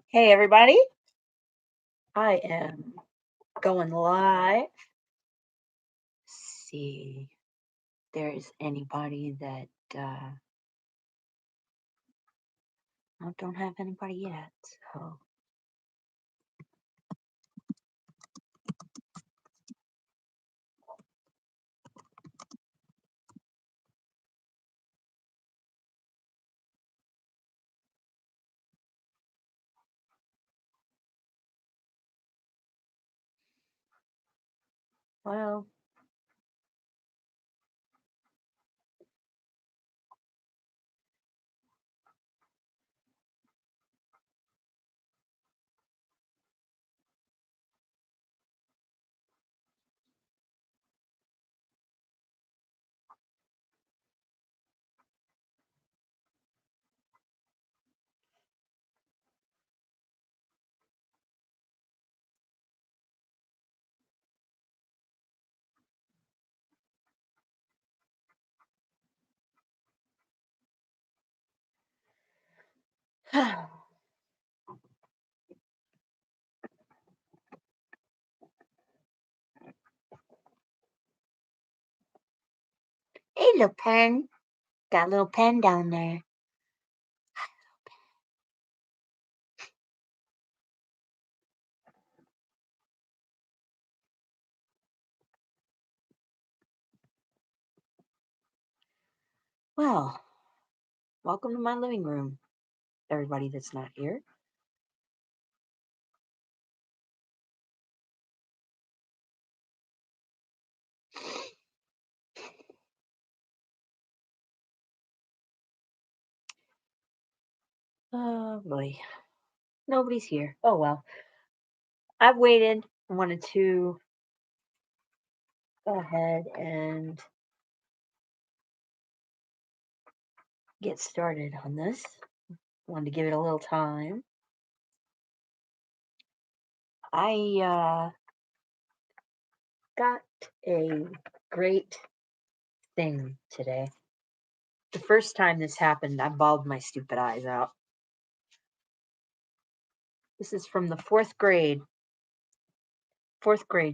Hey, everybody. I am going live. See if there's anybody that I don't have anybody yet. So, well, hey, little pen. Got a little pen down there. Well, welcome to my living room, everybody that's not here. Oh, boy. Nobody's here. Oh, well. I've waited. I wanted to go ahead and get started on this. Wanted to give it a little time. I got a great thing today. The first time this happened, I bawled my stupid eyes out. This is from the fourth grade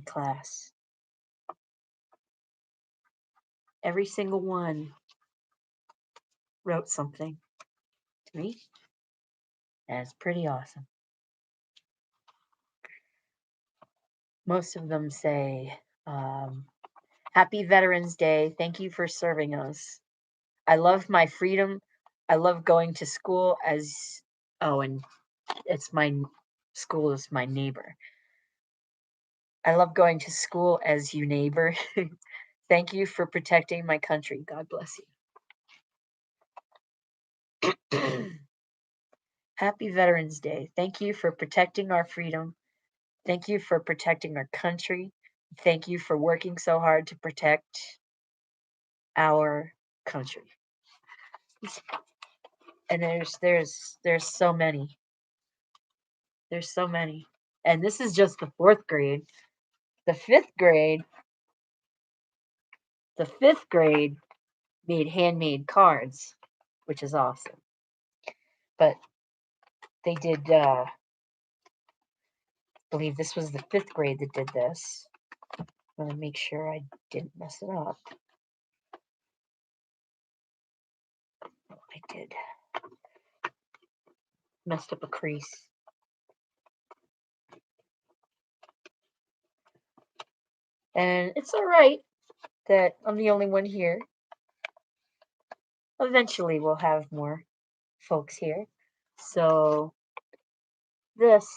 class. Every single one wrote something to me. That's pretty awesome. Most of them say, Happy Veterans Day. Thank you for serving us. I love my freedom. I love going to school as, and it's my school is my neighbor. I love going to school as you neighbor. Thank you for protecting my country. God bless you. Happy Veterans Day. Thank you for protecting our freedom. Thank you for protecting our country. Thank you for working so hard to protect our country. And there's so many. There's so many. And this is just the fourth grade. The fifth grade made handmade cards, which is awesome. But they did I believe this was the fifth grade that did this. I'm gonna make sure I didn't mess it up. Oh, I did. Messed up a crease. And it's alright that I'm the only one here. Eventually we'll have more folks here. So this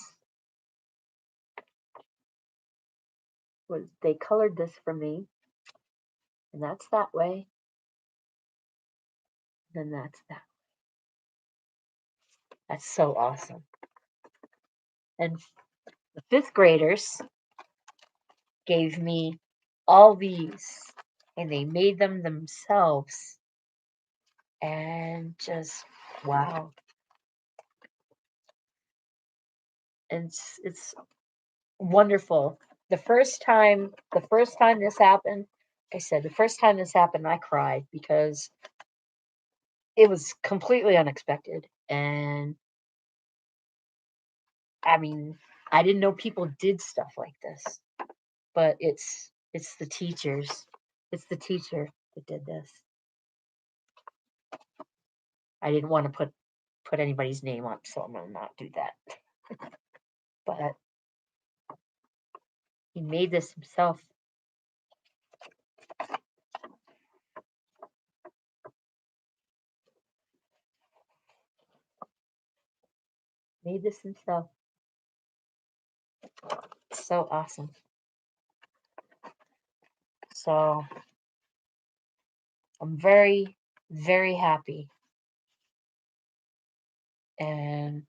they colored this for me. And that's that way. And then that's that. That's so awesome. And the fifth graders gave me all these and they made them themselves. And just wow. And it's wonderful. The first time this happened, like I said, the first time this happened, I cried because it was completely unexpected. And I mean, I didn't know people did stuff like this, but it's the teachers. It's the teacher that did this. I didn't want to put anybody's name up, so I'm gonna not do that. But he made this himself. Made this himself. It's so awesome. So I'm very, very happy. And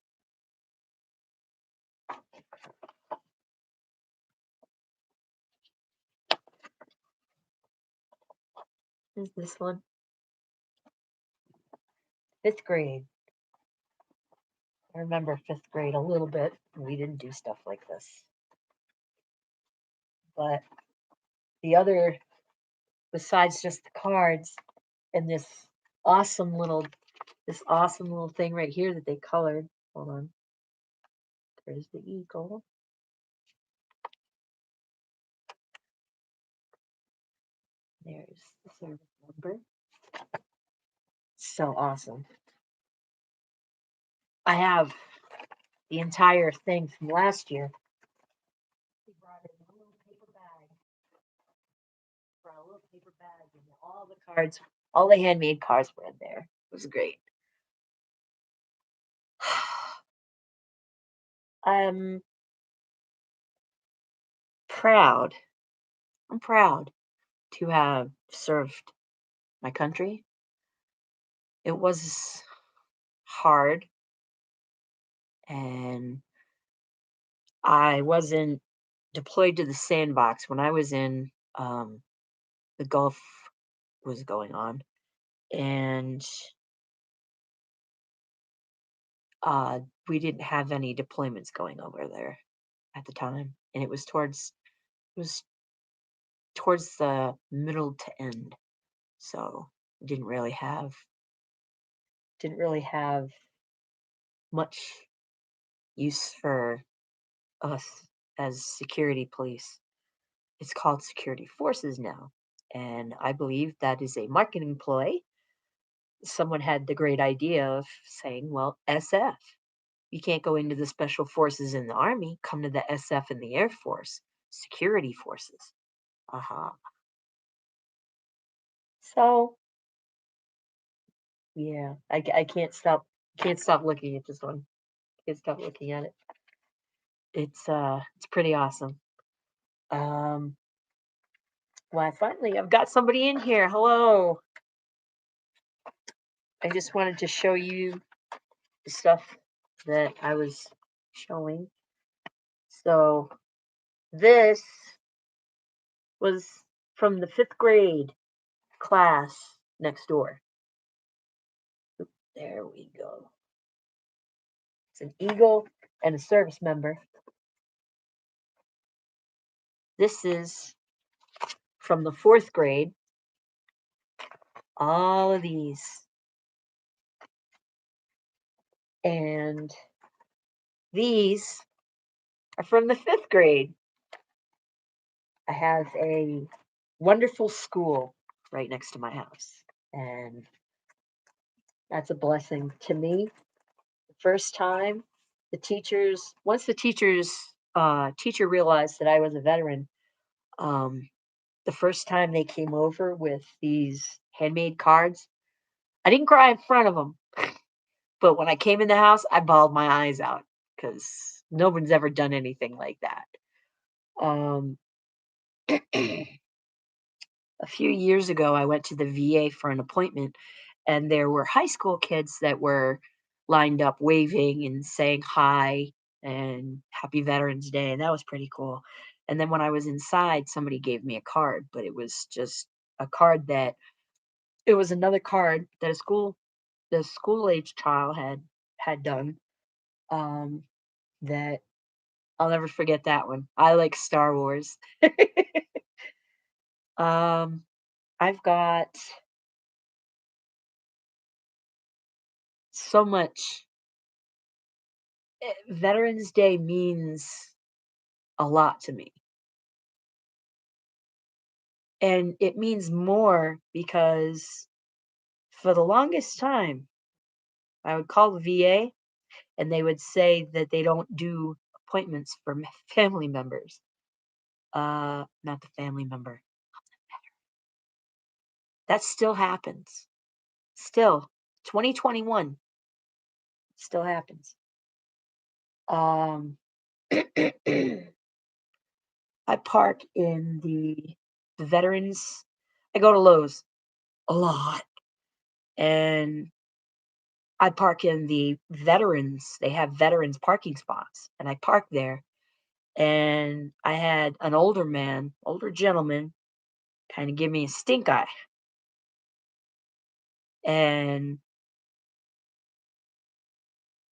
is this one? Fifth grade. I remember fifth grade a little bit. We didn't do stuff like this. But the other, besides just the cards and this awesome little thing right here that they colored. Hold on. There's the eagle. There's the service number. So awesome. I have the entire thing from last year. We brought in a little paper bag. Brought a little paper bag and all the cards, all the handmade cards were in there. It was great. I'm proud. I'm proud to have served my country. It was hard, and I wasn't deployed to the sandbox when I was in. The Gulf was going on, and uh, we didn't have any deployments going over there at the time, and it was towards the middle to end, so didn't really have much use for us as security police. It's called security forces now, and I believe that is a marketing ploy. Someone had the great idea of saying, well, SF. You can't go into the special forces in the army, come to the SF in the Air Force, security forces. Uh-huh. So, yeah, I can't stop looking at this one. Can't stop looking at it. It's pretty awesome. Um, well, finally I've got somebody in here. Hello. I just wanted to show you the stuff that I was showing. So this was from the fifth grade class next door. There we go. It's an eagle and a service member. This is from the fourth grade. All of these. And these are from the fifth grade. I have a wonderful school right next to my house. And that's a blessing to me. The first time once the teacher realized that I was a veteran, um, the first time they came over with these handmade cards, I didn't cry in front of them, but when I came in the house, I bawled my eyes out because no one's ever done anything like that. Um, a few years ago, I went to the VA for an appointment, and there were high school kids that were lined up waving and saying hi and happy Veterans Day, and that was pretty cool. And then when I was inside, somebody gave me a card, but it was just a card that it was another card that the school age child had done. Um, that I'll never forget that one. I like Star Wars. um, I've got so much Veterans Day means a lot to me. And it means more because for the longest time, I would call the VA and they would say that they don't do appointments for family members. Not the family member. That still happens. Still, 2021 still happens. Um, I park in the veterans. I go to Lowe's a lot, and I park in the veterans. They have veterans parking spots, and I park there. And I had an older gentleman, kind of give me a stink eye, and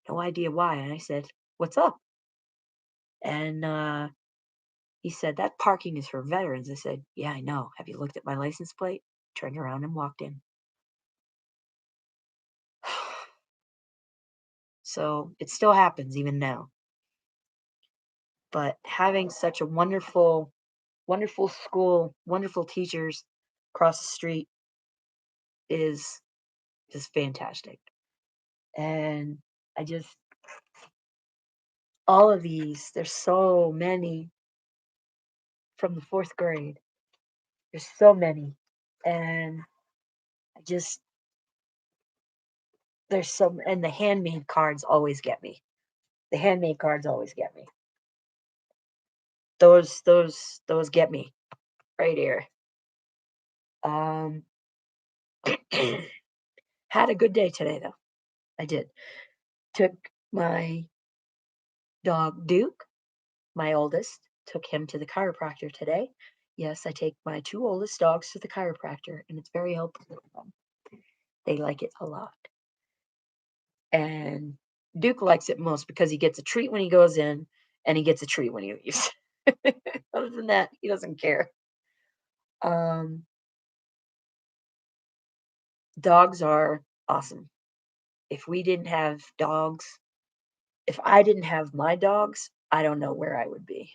no idea why. And I said, "What's up?" And he said, "That parking is for veterans." I said, "Yeah, I know. Have you looked at my license plate?" Turned around and walked in. So it still happens even now. But having such a wonderful school, wonderful teachers across the street is just fantastic. And I just, all of these, there's so many from the fourth grade. There's so many. And I just, there's some, and the handmade cards always get me. The handmade cards always get me. Those get me right here. Um, had a good day today though. I did. Took my dog Duke, my oldest, took him to the chiropractor today. Yes, I take my two oldest dogs to the chiropractor, and it's very helpful for them. They like it a lot. And Duke likes it most because he gets a treat when he goes in, and he gets a treat when he leaves. Other than that, he doesn't care. Um, Dogs are awesome. If we didn't have dogs, if I didn't have my dogs, I don't know where I would be.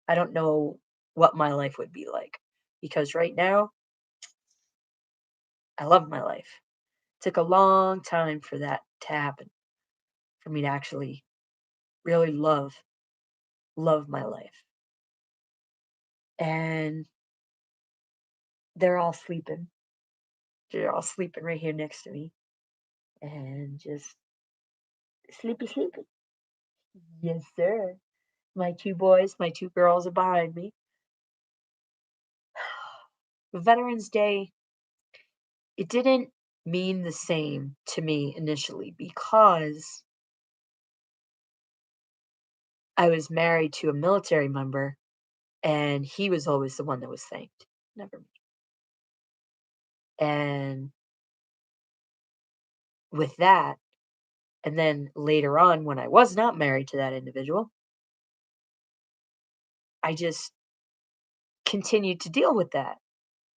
I don't know what my life would be like because right now I love my life. It took a long time for that to happen, for me to actually really love my life. And they're all sleeping. They're all sleeping right here next to me and just sleepy. Yes, sir. My two boys, my two girls are behind me. Veterans Day, it didn't mean the same to me initially because I was married to a military member and he was always the one that was thanked, never me. And with that, and then later on when I was not married to that individual, I just continued to deal with that.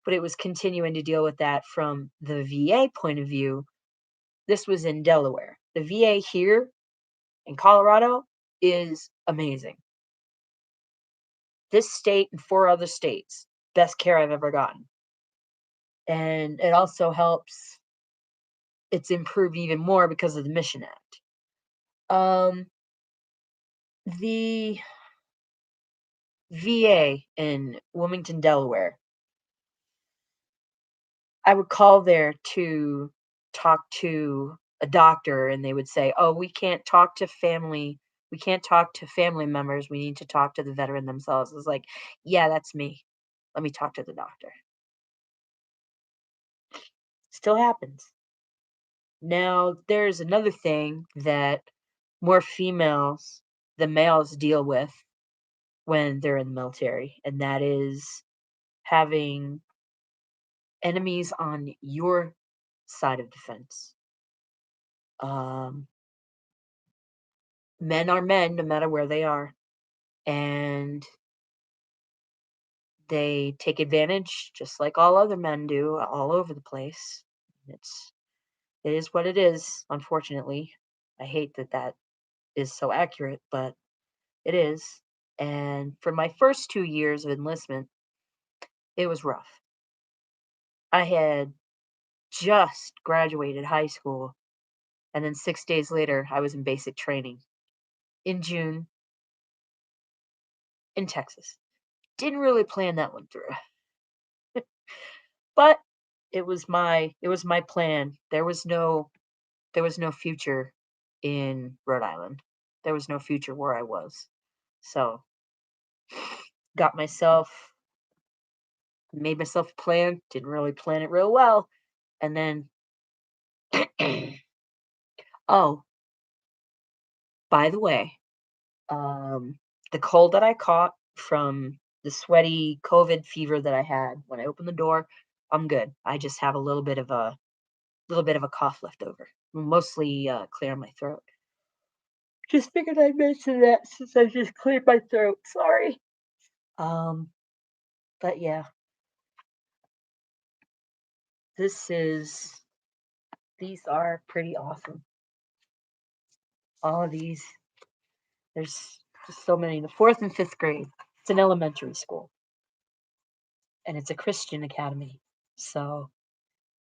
But it was continuing to deal with that from the VA point of view. This was in Delaware. The VA here in Colorado is amazing. This state and four other states, best care I've ever gotten. And it also helps it's improved even more because of the Mission Act. Um, the VA in Wilmington, Delaware, I would call there to talk to a doctor, and they would say, "Oh, we can't talk to family. We can't talk to family members. We need to talk to the veteran themselves." It's like, "Yeah, that's me. Let me talk to the doctor." Still happens. Now, there's another thing that more females than males deal with when they're in the military, and that is having enemies on your side of the fence. Um, Men are men no matter where they are, and they take advantage just like all other men do all over the place. It is what it is, unfortunately. I hate that is so accurate, but it is. And for my first 2 years of enlistment, it was rough. I had just graduated high school, and then 6 days later, I was in basic training in June in Texas. Didn't really plan that one through, but it was my plan. There was no future in Rhode Island. There was no future where I was. So, got myself made myself a plan, didn't really plan it real well, and then oh, by the way, um, the cold that I caught from the sweaty COVID fever that I had when I opened the door, I'm good. I just have a little bit of a cough left over, mostly clear my throat. Just figured I'd mention that since I just cleared my throat. Sorry. Um, but yeah, this is these are pretty awesome. All of these, there's just so many. The fourth and fifth grade. It's an elementary school, and it's a Christian academy. So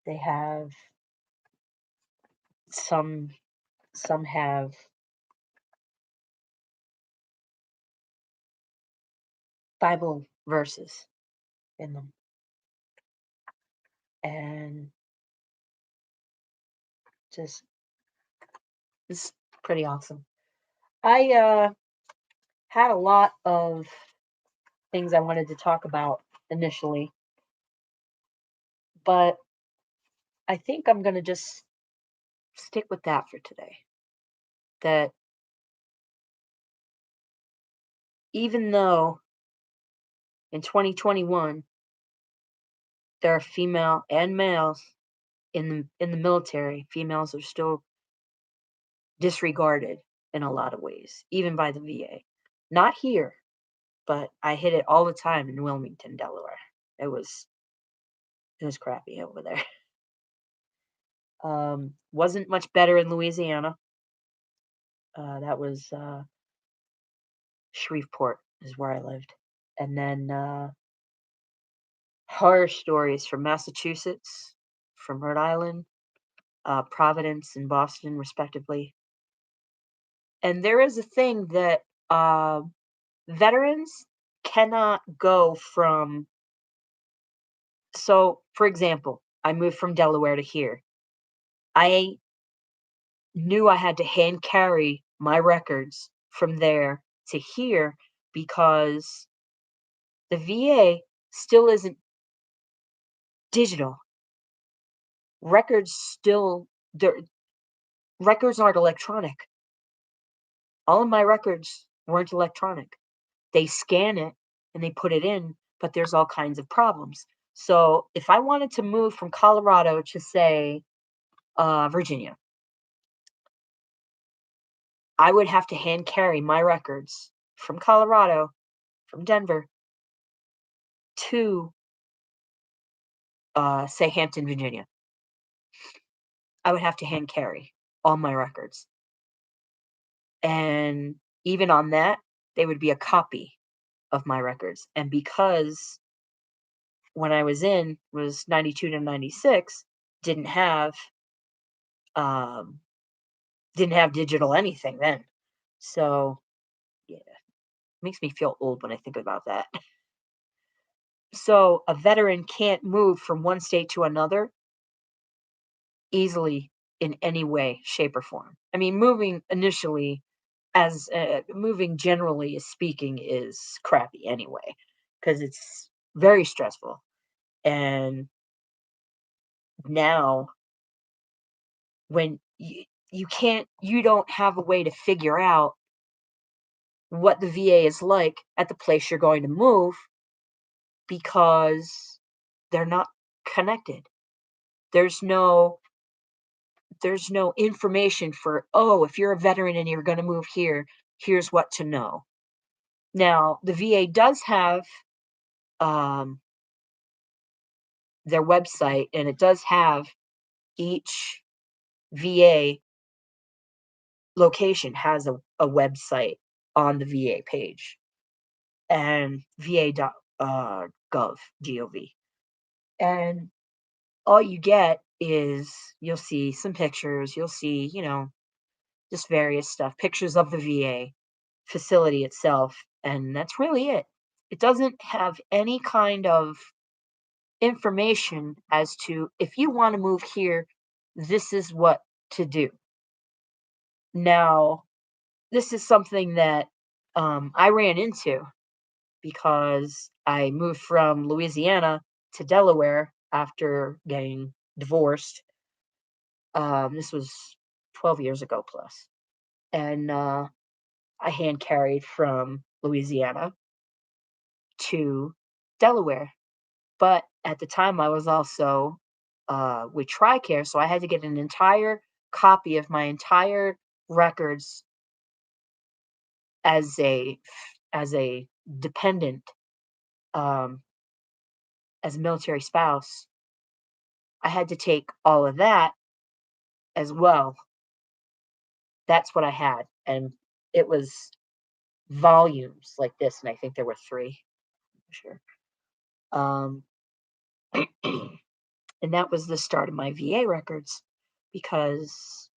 they have some some have Bible verses in them, and just it's pretty awesome. I had a lot of things I wanted to talk about initially, but I think I'm gonna just stick with that for today. That even though in 2021 there are female and males in the military, females are still disregarded in a lot of ways, even by the VA. Not here, but I hit it all the time in Wilmington, Delaware. It was it was crappy over there. Wasn't much better in Louisiana. That was Shreveport is where I lived, and then horror stories from Massachusetts, from Rhode Island, Providence, and Boston, respectively. And there is a thing that veterans cannot go from. So, for example, I moved from Delaware to here. I knew I had to hand carry my records from there to here because the VA still isn't digital. Records still their records aren't electronic. All of my records weren't electronic. They scan it and they put it in, but there's all kinds of problems. So if I wanted to move from Colorado to say Virginia, I would have to hand carry my records from Colorado, from Denver to say Hampton, Virginia. I would have to hand carry all my records. And even on that, they would be a copy of my records. And because when I was in was 92 to 96, didn't have um didn't have digital anything then. So yeah, makes me feel old when I think about that. So a veteran can't move from one state to another easily in any way, shape, or form. I mean, moving initially as moving generally as speaking is crappy anyway because it's very stressful. And now when you don't have a way to figure out what the VA is like at the place you're going to move because they're not connected. There's no there's no information for, oh, if you're a veteran and you're going to move here, here's what to know. Now, the VA does have um, their website, and it does have each VA location has a website on the VA page, and va.gov, G-O-V. And all you get is you'll see some pictures, you'll see, just various stuff, pictures of the VA facility itself, and that's really it. It doesn't have any kind of information as to if you want to move here, this is what to do. Now, this is something that I ran into because I moved from Louisiana to Delaware after getting divorced. This was 12 years ago plus. And I hand carried from Louisiana to Delaware. But at the time, I was also with TRICARE, so I had to get an entire copy of my entire records as a dependent, um, as a military spouse. I had to take all of that as well. That's what I had, and it was volumes like this, and I think there were 3, for sure. Um, and that was the start of my VA records because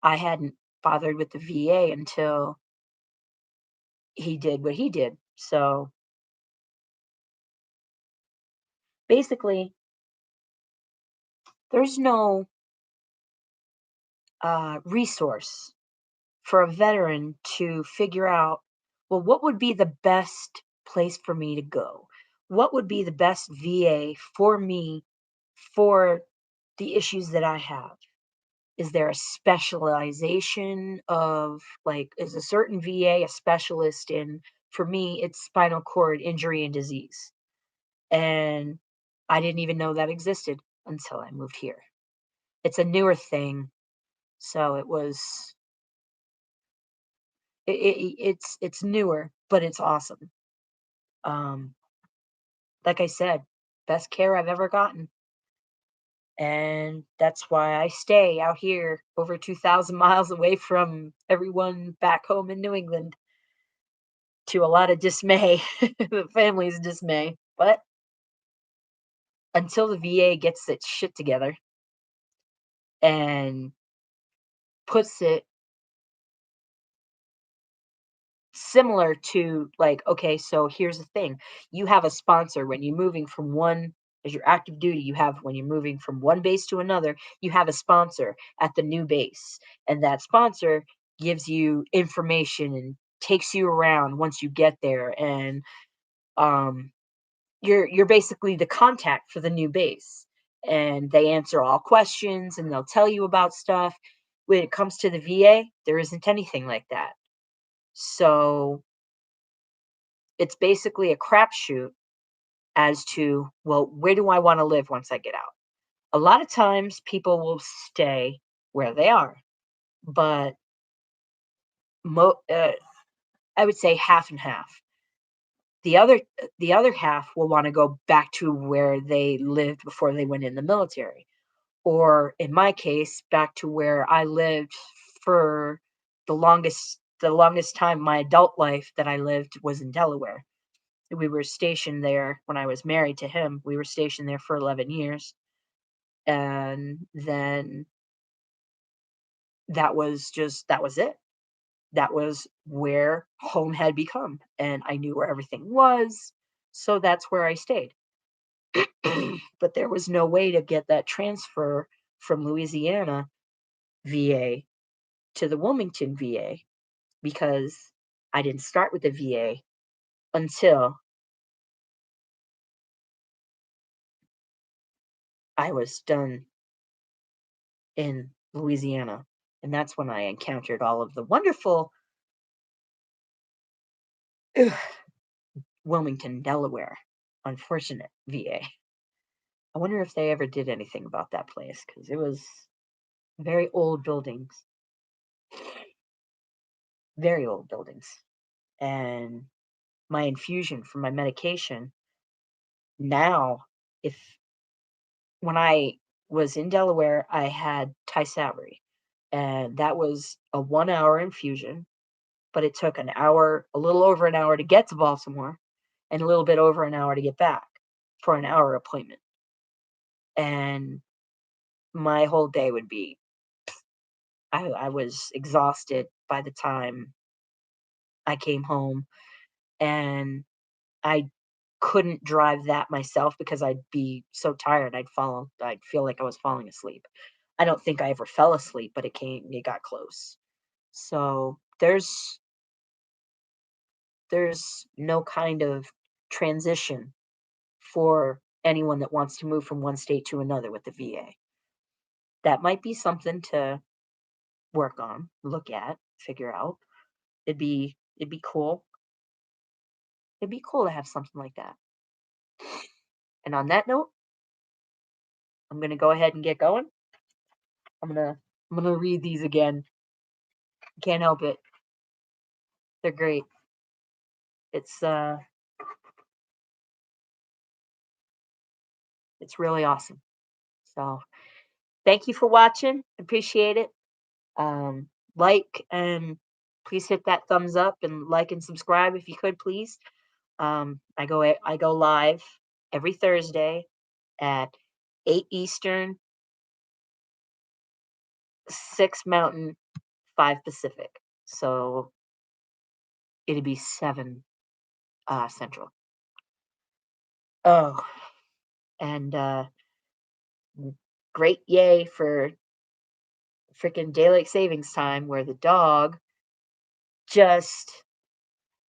I hadn't bothered with the VA until he did what he did. So basically, there's no resource for a veteran to figure out, well, what would be the best place for me to go? What would be the best VA for me for the issues that I have? Is there a specialization of, like, is a certain VA a specialist in, for me, it's spinal cord injury and disease. And I didn't even know that existed until I moved here. It's a newer thing, so it's newer, but it's awesome. Um, like I said, best care I've ever gotten. And that's why I stay out here over 2,000 miles away from everyone back home in New England, to a lot of dismay, the family's dismay. But until the VA gets its shit together and puts it similar to, like, okay, so here's the thing. You have a sponsor when you're moving from one, as your active duty, you have, when you're moving from one base to another, you have a sponsor at the new base. And that sponsor gives you information and takes you around once you get there. And um you're basically the contact for the new base. And they answer all questions and they'll tell you about stuff. When it comes to the VA, there isn't anything like that. So it's basically a crapshoot as to, well, where do I want to live once I get out? A lot of times people will stay where they are, but mo- uh, I would say half and half. The other half will want to go back to where they lived before they went in the military, or in my case, back to where I lived for the longest time. My adult life that I lived was in Delaware. We were stationed there when I was married to him. We were stationed there for 11 years. And then that was it. That was where home had become. And I knew where everything was. So that's where I stayed. But there was no way to get that transfer from Louisiana VA to the Wilmington VA because I didn't start with the VA until I was done in Louisiana. And that's when I encountered all of the wonderful Wilmington, Delaware, unfortunate VA. I wonder if they ever did anything about that place because it was very old buildings, very old buildings. And my infusion for my medication now, if when I was in Delaware, I had Tysabri. and that was a 1-hour infusion, but it took an hour, a little over an hour to get to Baltimore, and a little bit over an hour to get back for an hour appointment. And my whole day would be I was exhausted by the time I came home, and I couldn't drive that myself because I'd be so tired, I'd feel like I was falling asleep. I don't think I ever fell asleep, but it got close. So, there's no kind of transition for anyone that wants to move from one state to another with the VA. That might be something to work on, look at, figure out. It'd be cool. It'd be cool to have something like that. And on that note, I'm gonna go ahead and get going. I'm gonna read these again. Can't help it. They're great. It's uh it's really awesome. So thank you for watching. Appreciate it. Like and please hit that thumbs up and like and subscribe if you could please. I go live every Thursday at 8 Eastern, 6 Mountain, 5 Pacific. So it'd be 7 Central. Oh, and great yay for freaking daylight savings time where the dog just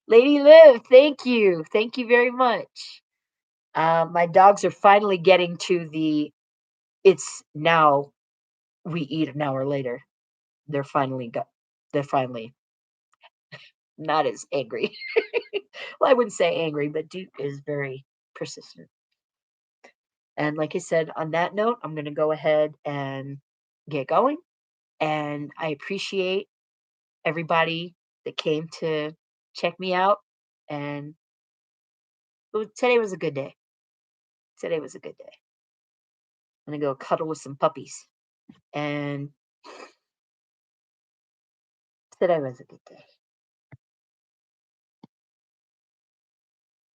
Lady Liv, thank you. Thank you very much. My dogs are finally getting to the it's now we eat an hour later. They're finally got they're finally not as angry. Well, I wouldn't say angry, but Duke is very persistent. And like I said, on that note, I'm going to go ahead and get going. And I appreciate everybody that came to check me out. And today was a good day. Today was a good day. I'm going to go cuddle with some puppies. And today was a good day.